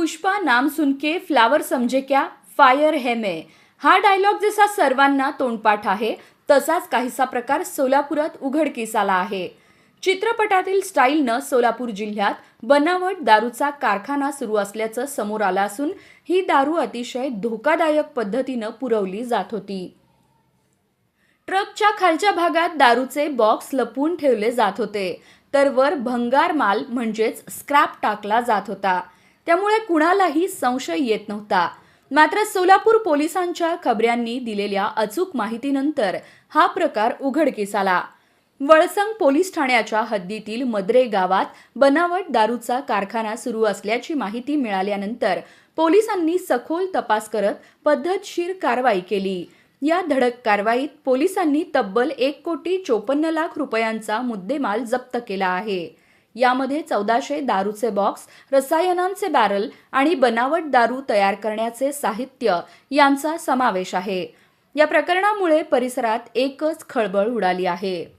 पुष्पा नाम सुनके फ्लावर समजे क्या, फायर है मैं. हा डायलॉग जसा सर्वांना तोंडपाठ आहे तसाच काहीसा प्रकार सोलापुरात उघडकीस आला आहे. चित्रपटातील स्टाईलनं सोलापूर जिल्ह्यात बनावट दारूचा कारखाना सुरू असल्याचं समोर आलं असून ही दारू अतिशय धोकादायक पद्धतीनं पुरवली जात होती. ट्रकच्या खालच्या भागात दारूचे बॉक्स लपवून ठेवले जात होते, तर वर भंगार माल म्हणजेच स्क्रॅप टाकला जात होता. त्यामुळे कुणालाही संशय येत नव्हता. मात्र सोलापूर पोलिसांच्या खबऱ्यांनी दिलेल्या अचूक माहितीनंतर हा प्रकार उघडकीस आला. वळसंग पोलीस ठाण्याच्या हद्दीतील मद्रे गावात बनावट दारूचा कारखाना सुरू असल्याची माहिती मिळाल्यानंतर पोलिसांनी सखोल तपास करत पद्धतशीर कारवाई केली. या धडक कारवाईत पोलिसांनी तब्बल 1,54,00,000 रुपयांचा मुद्देमाल जप्त केला आहे. यामध्ये 1400 दारूचे बॉक्स, रसायनांचे बॅरल आणि बनावट दारू तयार करण्याचे साहित्य यांचा समावेश आहे. या प्रकरणामुळे परिसरात एकच खळबळ उडाली आहे.